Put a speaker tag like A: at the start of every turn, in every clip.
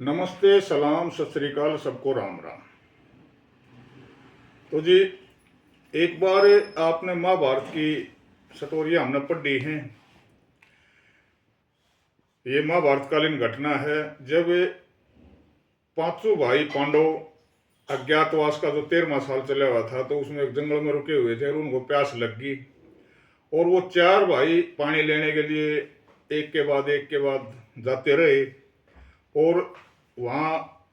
A: नमस्ते, सलाम, सत श्री अकाल, सबको राम राम। तो जी, एक बार आपने महाभारत की स्टोरियाँ हमने पढ़ी हैं। ये महाभारतकालीन घटना है जब पांचों भाई पांडव अज्ञातवास का जो 13वां साल चला हुआ था, तो उसमें एक जंगल में रुके हुए थे और उनको प्यास लग गई और वो चार भाई पानी लेने के लिए एक के बाद जाते रहे और वहाँ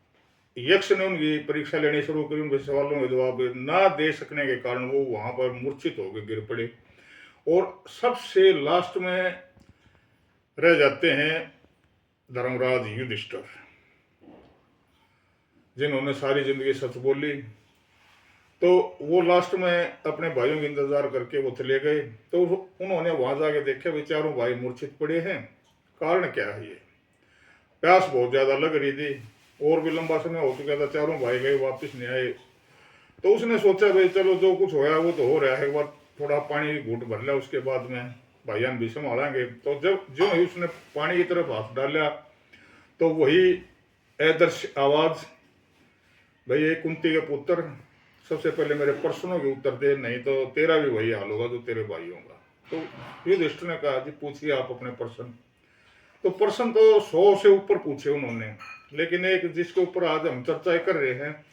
A: यक्ष ने उनकी परीक्षा लेनी शुरू करी। उनके सवालों के जवाब ना दे सकने के कारण वो वहां पर मूर्छित होकर गिर पड़े और सबसे लास्ट में रह जाते हैं धर्मराज युधिष्ठिर, जिन्होंने सारी जिंदगी सच बोली। तो वो लास्ट में अपने भाइयों का इंतजार करके वो चले गए। तो उन्होंने वहां जाके देखा भाई चारों भाई मूर्छित पड़े हैं, कारण क्या है? ये प्यास बहुत ज्यादा लग रही थी और भी लंबा समय हो चुका था, चारों भाई गए वापस नहीं आए। तो उसने सोचा भाई चलो जो कुछ होया वो तो हो रहा है, एक बार थोड़ा पानी घूट भर लिया, उसके बाद में भाईयान भी संभालेंगे। तो जब जो ही उसने पानी की तरफ हाथ डाला तो वही आदर्श आवाज, भाई ये कुंती के पुत्र, सबसे पहले मेरे प्रश्नों के उत्तर दे, नहीं तो तेरा भी वही हाल होगा जो तेरे भाइयों का। तो युधिष्ठिर ने कहा जी पूछिए आप अपने प्रश्न। तो प्रश्न तो 100 से ऊपर पूछे उन्होंने, लेकिन एक जिसके ऊपर आज हम चर्चा कर रहे हैं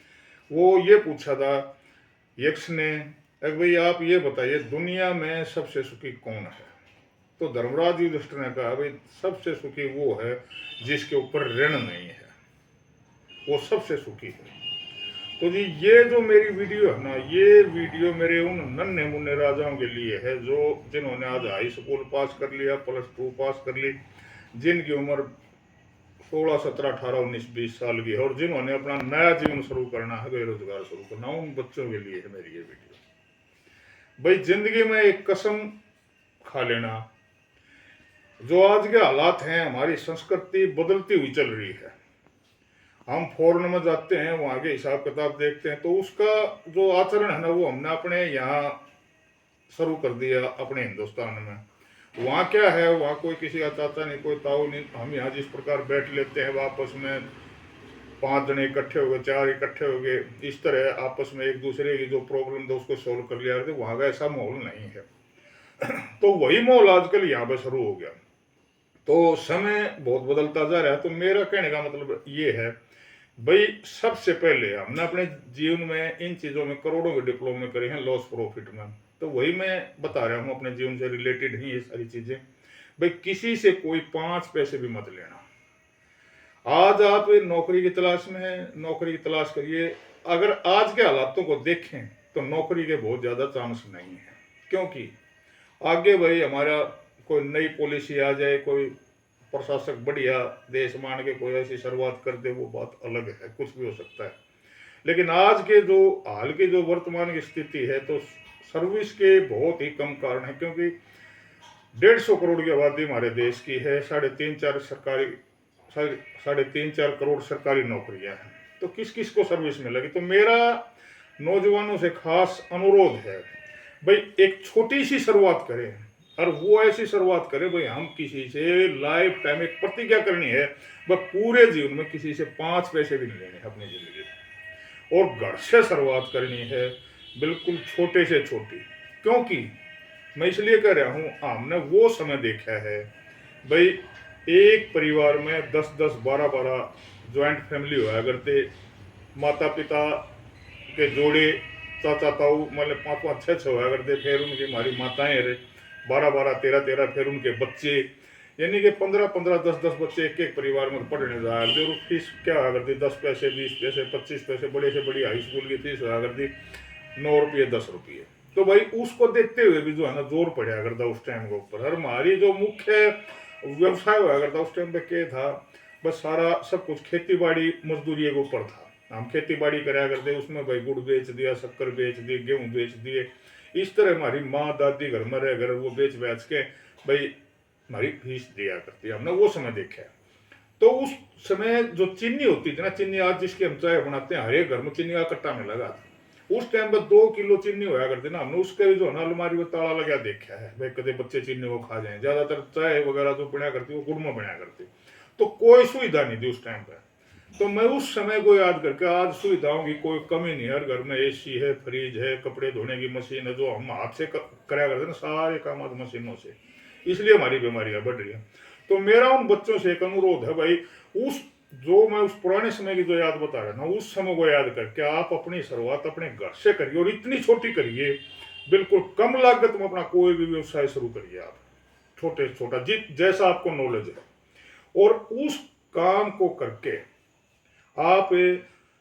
A: वो ये पूछा था यक्ष ने, अरे भाई आप ये बताइए दुनिया में सबसे सुखी कौन है? तो धर्मराज युधिष्ठिर ने कहा भाई सबसे सुखी वो है जिसके ऊपर ऋण नहीं है, वो सबसे सुखी है। तो जी ये जो मेरी वीडियो है ना, ये वीडियो मेरे उन नन्हे मुन्ने राजाओं के लिए है जो जिन्होंने आज हाई स्कूल पास कर लिया, +2 पास कर ली, जिनकी उम्र 16, 17, 18, 19, 20 साल की है और जिन्होंने अपना नया जीवन शुरू करना है, बेरोजगार शुरू करना, उन बच्चों के लिए है मेरी ये वीडियो। भाई जिंदगी में एक कसम खा लेना, जो आज के हालात हैं, हमारी संस्कृति बदलती हुई चल रही है। हम फॉरेन में जाते हैं, वहां के हिसाब किताब देखते हैं, तो उसका जो आचरण है ना वो हमने अपने यहाँ शुरू कर दिया अपने हिंदुस्तान में। वहाँ क्या है, वहाँ कोई किसी का चाचा नहीं, कोई ताऊ नहीं। हम यहाँ जिस प्रकार बैठ लेते हैं आपस में, 5 जने इकट्ठे हो गए, 4 इकट्ठे हो गए, इस तरह आपस में एक दूसरे की जो प्रॉब्लम था उसको सोल्व कर लिया करते, वहाँ का ऐसा माहौल नहीं है। तो वही माहौल आजकल यहाँ पे शुरू हो गया। तो समय बहुत बदलता जा रहा है। तो मेरा कहने का मतलब ये है भाई सबसे पहले हमने अपने जीवन में इन चीज़ों में करोड़ों के डिप्लोमे करे हैं लॉस प्रॉफिट में। तो वही मैं बता रहा हूँ, अपने जीवन से रिलेटेड ही ये सारी चीज़ें। भाई किसी से कोई 5 पैसे भी मत लेना। आज आप नौकरी की तलाश में हैं, नौकरी की तलाश करिए। अगर आज के हालातों को देखें तो नौकरी के बहुत ज़्यादा चांस नहीं है, क्योंकि आगे भाई हमारा कोई नई पॉलिसी आ जाए, कोई प्रशासक बढ़िया देश मान के कोई ऐसी शुरुआत कर दे, वो बात अलग है, कुछ भी हो सकता है। लेकिन आज के जो हाल की जो वर्तमान की स्थिति है, तो सर्विस के बहुत ही कम कारण है, क्योंकि 150 करोड़ की आबादी हमारे देश की है, 3.5-4 करोड़ सरकारी नौकरियां हैं। तो किस किस को सर्विस मिलेगी? तो मेरा नौजवानों से खास अनुरोध है भाई एक छोटी सी शुरुआत करें, और वो ऐसी शुरुआत करें भाई हम किसी से लाइफ टाइम एक प्रतिज्ञा करनी है, वह पूरे जीवन में किसी से 5 पैसे भी नहीं लेने अपनी जिंदगी में, और घर से शुरुआत करनी है, बिल्कुल छोटे से छोटी। क्योंकि मैं इसलिए कह रहा हूँ, हमने वो समय देखा है भाई एक परिवार में 10-10, 12-12 ज्वाइंट फैमिली हुआ करते, माता पिता के जोड़े, चाचा ताऊ मतलब 5-5, 6-6 हुआ करते, फिर उनकी हमारी माताएं रहे 12-12, 13-13, फिर उनके बच्चे, यानी कि 15-15, 10-10 बच्चे एक एक परिवार में पढ़ने जा रहे। और फीस क्या हुआ करती? 10 पैसे, 20 पैसे, 25 पैसे, बड़े से बड़ी हाई स्कूल की फीस हुआ करती 9 रुपये, 10 रुपये। तो भाई उसको देखते हुए भी जो है ना जोर पड़ा करता उस टाइम के ऊपर। और हमारी जो मुख्य व्यवसाय हुआ करता उस टाइम पे क्या था, बस सारा सब कुछ खेती बाड़ी मजदूरी के ऊपर था। हम खेती बाड़ी कराया करते, उसमें भाई गुड़ बेच दिया, शक्कर बेच दी, गेहूँ बेच दिए, इस तरह हमारी माँ दादी घर में रह घर वो बेच बेच के भाई हमारी फीस दिया करती है, हमने वो समय देखा है। तो उस समय जो चीनी होती थी ना, चीनी आज जिसकी हम चाय बनाते हैं, हर एक घर में चीनी का कट्टा में लगा था। उस टाइम पर 2 किलो चीनी होया करती ना, हमने उसके भी जो है ना अलमारी में ताला लगा देखा है भाई कदे बच्चे चीनी को खा जाए। ज्यादातर चाय वगैरह जो बनाया करती वो गुड़ में बनाया करती, तो कोई सुविधा नहीं थी उस टाइम पर। तो मैं उस समय को याद करके, आज सुविधाओं की कोई कमी नहीं है, हर घर में एसी है, फ्रिज है, कपड़े धोने की मशीन है, जो हम हाथ से कराया करते ना, सारे काम आज मशीनों से, इसलिए हमारी बीमारियां बढ़ रही हैं। तो मेरा उन बच्चों से एक अनुरोध है भाई, उस जो मैं उस पुराने समय की जो याद बता रहा ना, उस समय को याद करके आप अपनी शुरुआत अपने घर से करिए, और इतनी छोटी करिए, बिल्कुल कम लागत में अपना कोई भी व्यवसाय शुरू करिए आप, छोटे छोटा जैसा आपको नॉलेज है, और उस काम को करके आप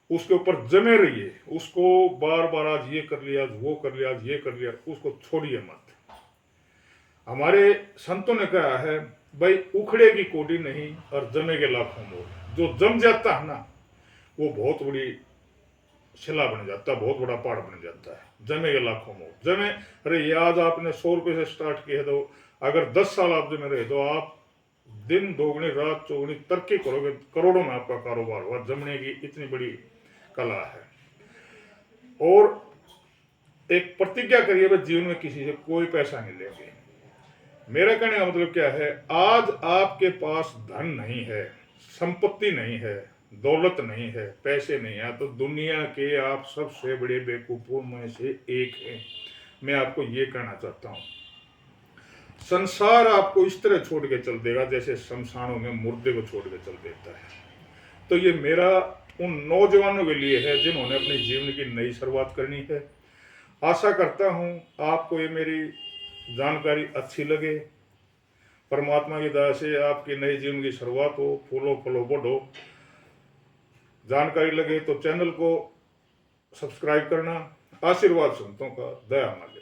A: उसके ऊपर जमे रहिए, उसको बार बार आज ये कर लिया, आज वो कर लिया, आज ये कर लिया, उसको छोड़िए मत। हमारे संतों ने कहा है भाई, उखड़े की कोडी नहीं और जमे के लाखों मोल। जो जम जाता है ना, वो बहुत बड़ी शिला बन जाता है, बहुत बड़ा पहाड़ बन जाता है। जमे के लाखों मोल। जमे, अरे ये आज आपने 100 रुपये से स्टार्ट किया, तो अगर 10 साल आप जमे रहे तो आप दिन दोगुनी रात चौगुनी तरक्की करोगे, करोड़ों में आपका कारोबार हुआ। जमने की इतनी बड़ी कला है। और एक प्रतिज्ञा करिए, भाई जीवन में किसी से कोई पैसा नहीं लेंगे। मेरा कहने का मतलब क्या है, आज आपके पास धन नहीं है, संपत्ति नहीं है, दौलत नहीं है, पैसे नहीं है, तो दुनिया के आप सबसे बड़े बेवकूफों में से एक हैं। मैं आपको ये कहना चाहता हूँ, संसार आपको इस तरह छोड़ के चल देगा जैसे शमशानों में मुर्दे को छोड़ के चल देता है। तो ये मेरा उन नौजवानों के लिए है जिन्होंने अपने जीवन की नई शुरुआत करनी है। आशा करता हूँ आपको ये मेरी जानकारी अच्छी लगे। परमात्मा की दया से आपकी नई जीवन की शुरुआत हो, फूलो फलो बढ़ो। जानकारी लगे तो चैनल को सब्सक्राइब करना। आशीर्वाद संतों का, दया मालिक।